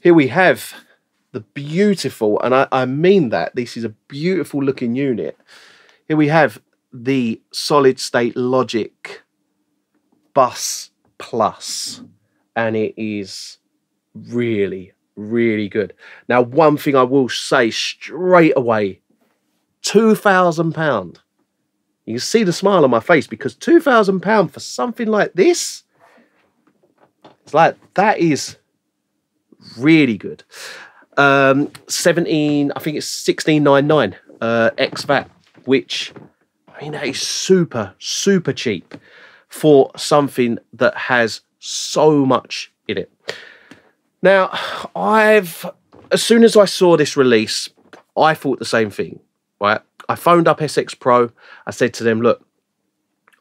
here we have the beautiful, and I mean that, this is a beautiful looking unit. Here we have the Solid State Logic Bus Plus, and it is really, really good. Now, one thing I will say straight away, £2,000. You can see the smile on my face, because £2,000 for something like this, it's like, that is really good. 17, I think it's 16.99 ex VAT, which, I mean, that is super, super cheap for something that has so much in it. Now, as soon as I saw this release, I thought the same thing, right? I phoned up SX Pro. I said to them, look,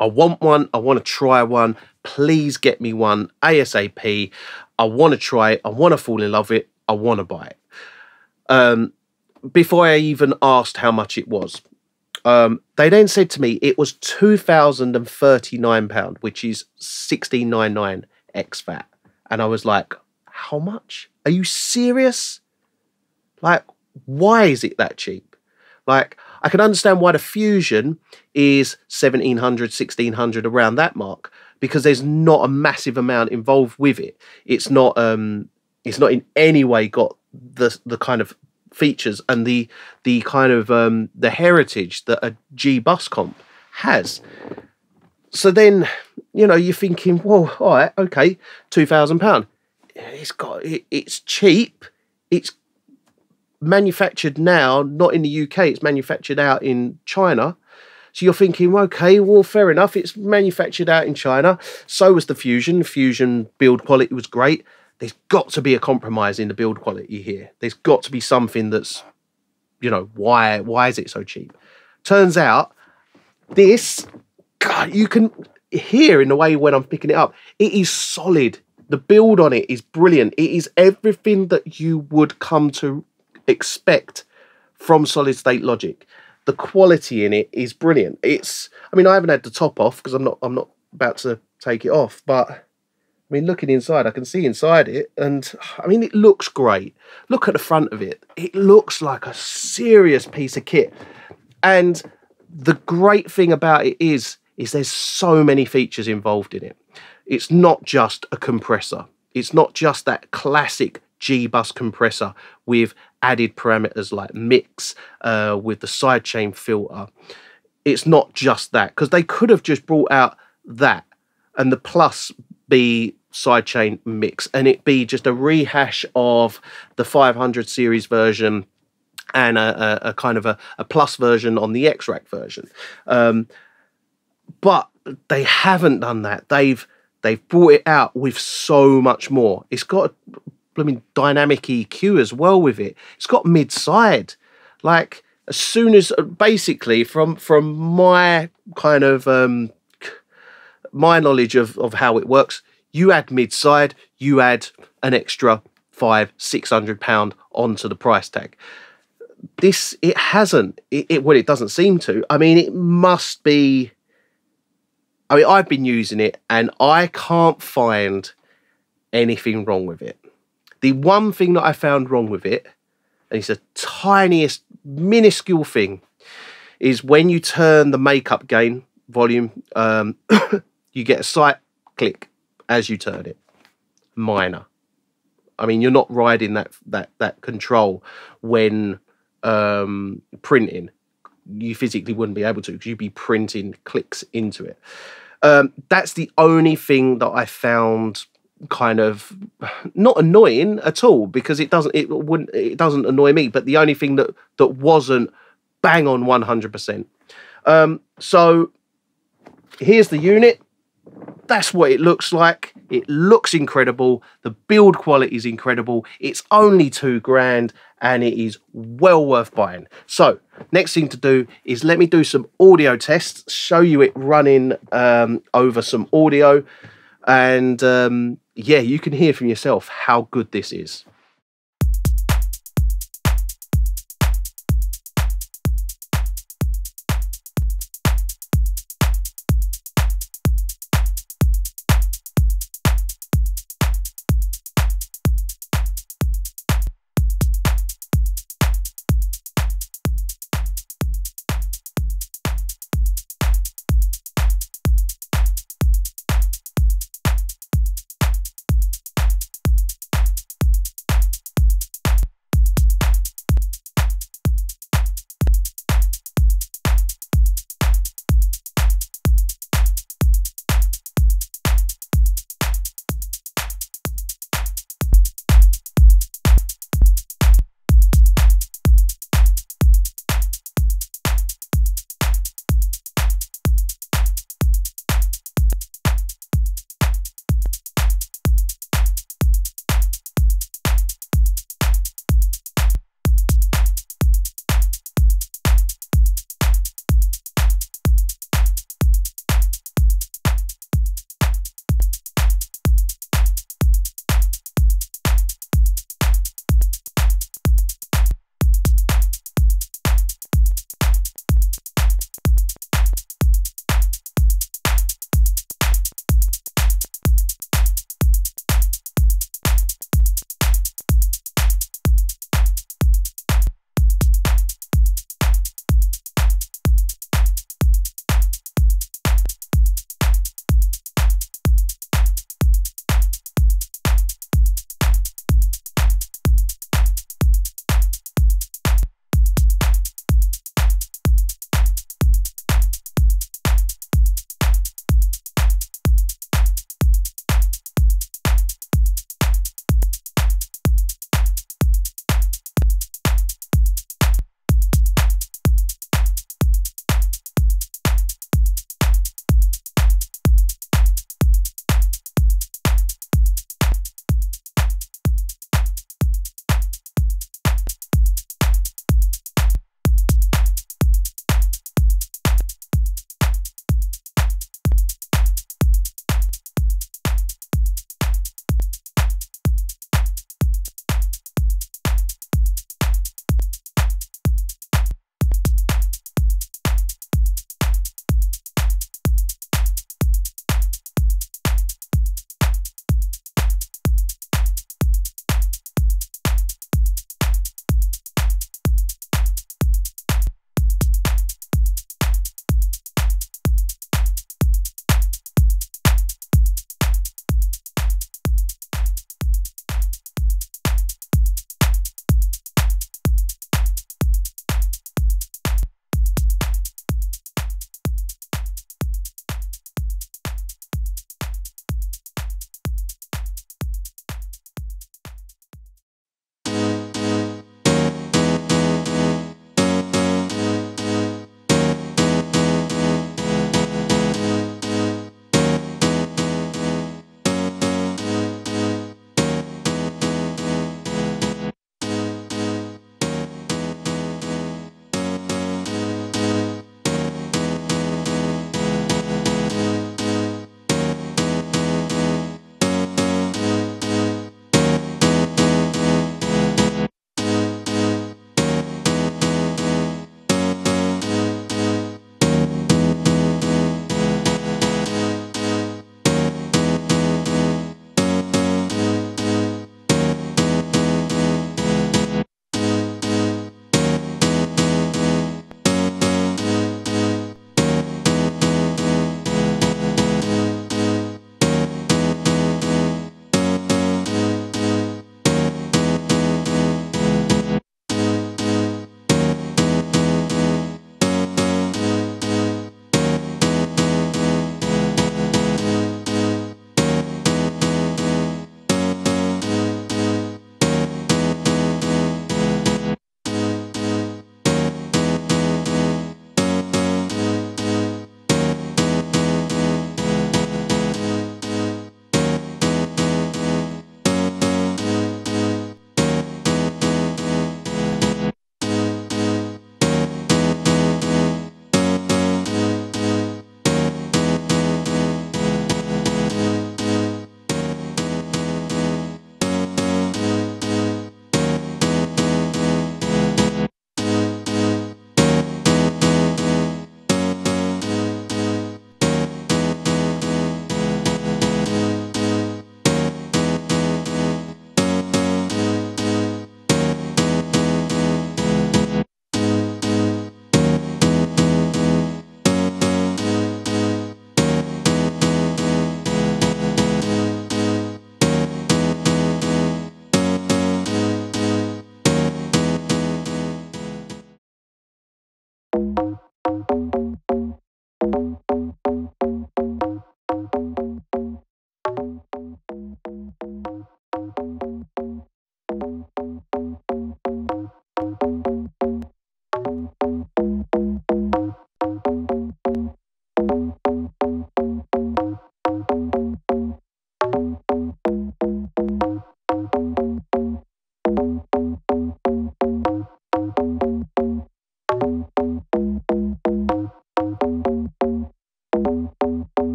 I want one. I want to try one. Please get me one ASAP. I want to try it. I want to fall in love with it. I want to buy it. Before I even asked how much it was, they then said to me it was £2,039, which is 16.99 ex VAT. And I was like, how much? Are you serious? Like, why is it that cheap? Like, I can understand why the Fusion is 1,700, 1,600, around that mark, because there's not a massive amount involved with it. It's not in any way got the kind of features and the kind of the heritage that a G Bus comp has. So then, you know, you're thinking, well, all right, okay, £2,000. It's cheap. It's manufactured now, not in the UK. It's manufactured out in China. So you're thinking, okay, well, fair enough. It's manufactured out in China. So was the Fusion. The Fusion build quality was great. There's got to be a compromise in the build quality here. There's got to be something that's, you know, why is it so cheap? Turns out this, God, you can hear in the way when I'm picking it up, it is solid. The build on it is brilliant. It is everything that you would come to expect from Solid State Logic. The quality in it is brilliant. It's, I mean, I haven't had the top off because I'm not about to take it off, but I mean, looking inside, I can see inside it, and I mean, it looks great. Look at the front of it. It looks like a serious piece of kit. And the great thing about it is there's so many features involved in it. It's not just a compressor. It's not just that classic G Bus compressor with added parameters like mix, with the sidechain filter. It's not just that, because they could have just brought out that and the plus be sidechain mix, and it be just a rehash of the 500 series version and a kind of a plus version on the X-Rack version. But they haven't done that. They've brought it out with so much more. It's got a blooming dynamic EQ as well with it. It's got mid-side. Like, as soon as, basically, from my kind of my knowledge of how it works, you add mid-side, you add an extra £500-600 onto the price tag. This, it hasn't. Well, it doesn't seem to. I mean, it must be. I mean, I've been using it and I can't find anything wrong with it. The one thing that I found wrong with it, and it's the tiniest, minuscule thing, is when you turn the makeup gain volume, you get a slight click as you turn it. Minor. I mean, you're not riding that control when printing. You physically wouldn't be able to, because you'd be printing clicks into it. That's the only thing that I found kind of not annoying at all, because it doesn't annoy me, but the only thing that wasn't bang on 100%. So here's the unit. That's what it looks like. It looks incredible. The build quality is incredible. It's only £2,000 and it is well worth buying. So next thing to do is let me do some audio tests, show you it running over some audio, and yeah, you can hear from yourself how good this is.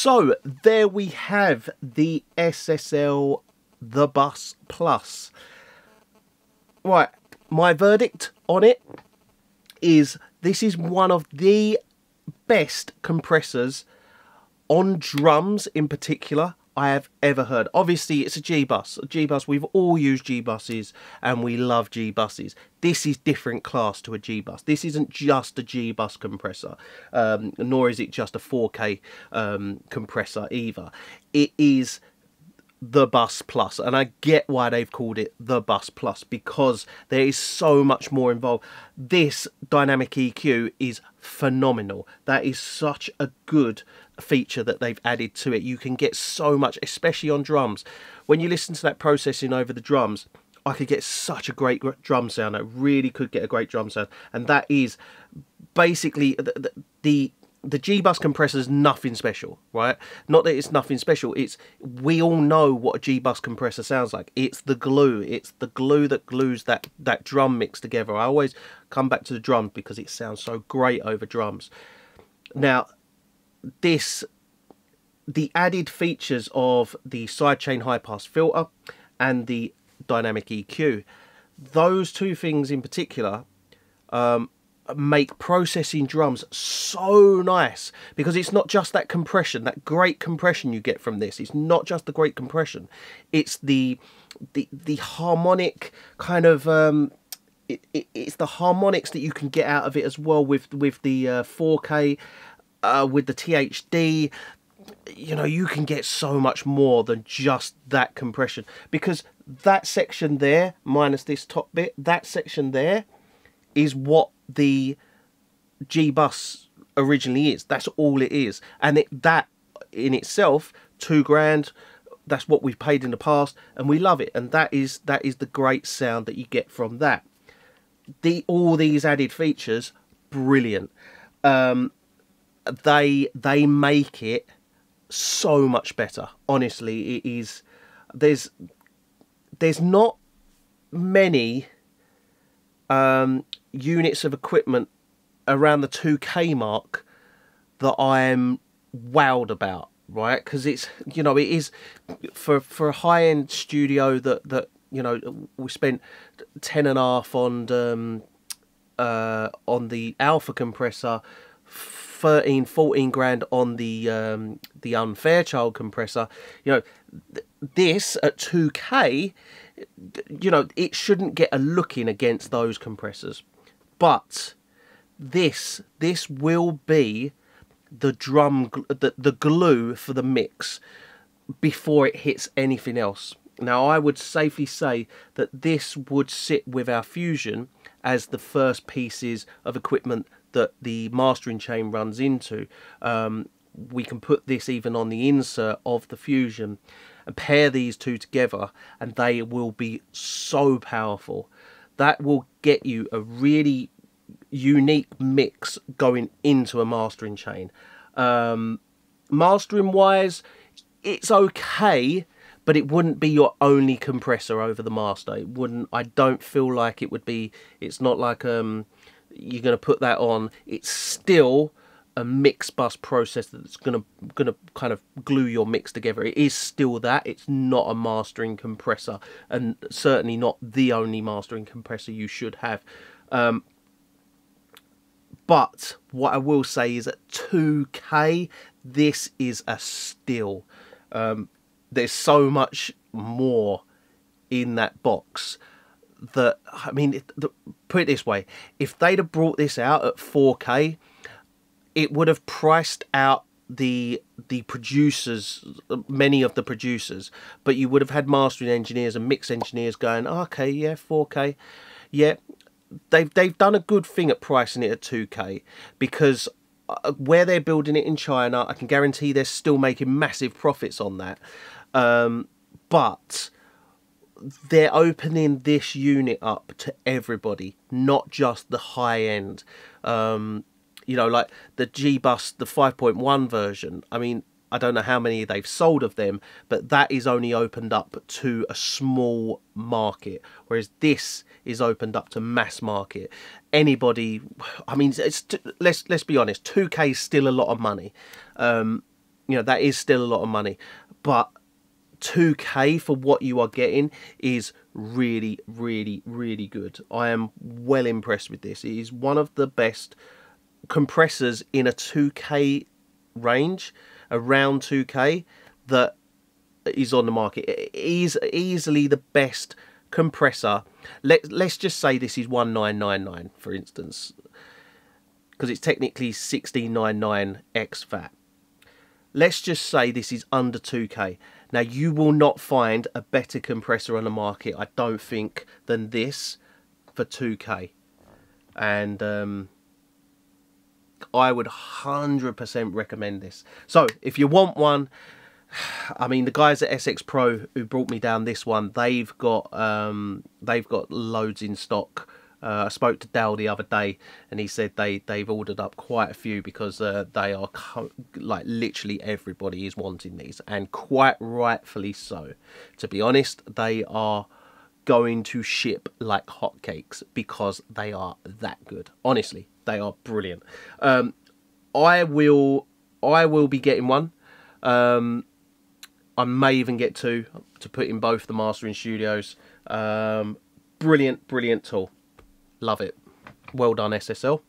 So there we have the SSL The Bus Plus. Right, my verdict on it is this is one of the best compressors on drums in particular I have ever heard. Obviously, it's a G Bus. A G Bus, we've all used G Buses and we love G Buses. This is different class to a G Bus. This isn't just a G Bus compressor, nor is it just a 4K compressor either. It is the Bus Plus, and I get why they've called it the Bus Plus, because there is so much more involved. This dynamic EQ is phenomenal. That is such a good feature that they've added to it. You can get so much, especially on drums. When you listen to that processing over the drums, I could get such a great drum sound. I really could get a great drum sound, and that is basically the G Bus compressor is nothing special, right? Not that it's nothing special. It's, we all know what a G Bus compressor sounds like. It's the glue. It's the glue that glues that drum mix together. I always come back to the drums because it sounds so great over drums. Now, the added features of the sidechain high pass filter and the dynamic EQ, those two things in particular, make processing drums so nice, because it's not just that compression, that great compression you get from this. It's not just the great compression, it's the harmonic kind of it's the harmonics that you can get out of it as well with the 4K, with the THD. You know, you can get so much more than just that compression, because that section there, minus this top bit, that section there is what the G Bus originally is. That's all it is, and that in itself, £2,000. That's what we've paid in the past, and we love it. And that is the great sound that you get from that. All these added features, brilliant. They make it so much better. Honestly, it is. There's not many units of equipment around the 2K mark that I am wowed about, right? Because it's, you know, it is for a high-end studio that you know, we spent 10.5 on the Alpha compressor, 14 grand on the Unfairchild compressor. You know, this at 2K, you know, it shouldn't get a look in against those compressors, but this will be the the glue for the mix before it hits anything else. Now, I would safely say that this would sit with our Fusion as the first pieces of equipment that the mastering chain runs into. We can put this even on the insert of the Fusion and pair these two together, and they will be so powerful. That will get you a really unique mix going into a mastering chain. Mastering wise, it's okay, but it wouldn't be your only compressor over the master. It wouldn't. I don't feel like it would be. It's not like you're going to put that on. It's still a mix bus processor that's gonna kind of glue your mix together. It is still that. It's not a mastering compressor, and certainly not the only mastering compressor you should have. But what I will say is at 2K, this is a steal. There's so much more in that box that, I mean, put it this way, if they'd have brought this out at 4K, it would have priced out the producers, many of the producers, but you would have had mastering engineers and mix engineers going, oh, okay, yeah, 4K, yeah. They've done a good thing at pricing it at 2K, because where they're building it in China, I can guarantee they're still making massive profits on that. But they're opening this unit up to everybody, not just the high end. You know, like the G Bus, the 5.1 version. I mean, I don't know how many they've sold of them, but that is only opened up to a small market, whereas this is opened up to mass market. Anybody, I mean, let's be honest, 2K is still a lot of money. you know, that is still a lot of money, but 2K for what you are getting is really, really, really good. I am well impressed with this. It is one of the best compressors in a 2K range, around 2K, that is on the market. It is easily the best compressor. Let's just say this is 1999, for instance, because it's technically 1699 ex VAT. Let's just say this is under 2K. Now, you will not find a better compressor on the market, I don't think, than this for 2K. And I would 100% recommend this. So, if you want one, I mean, the guys at SX Pro who brought me down this one, they've got loads in stock. I spoke to Dal the other day, and he said they've ordered up quite a few because they are like literally everybody is wanting these, and quite rightfully so. To be honest, they are going to ship like hotcakes because they are that good. Honestly, they are brilliant. I will be getting one. I may even get two to put in both the mastering studios. Brilliant tool. Love it. Well done, SSL.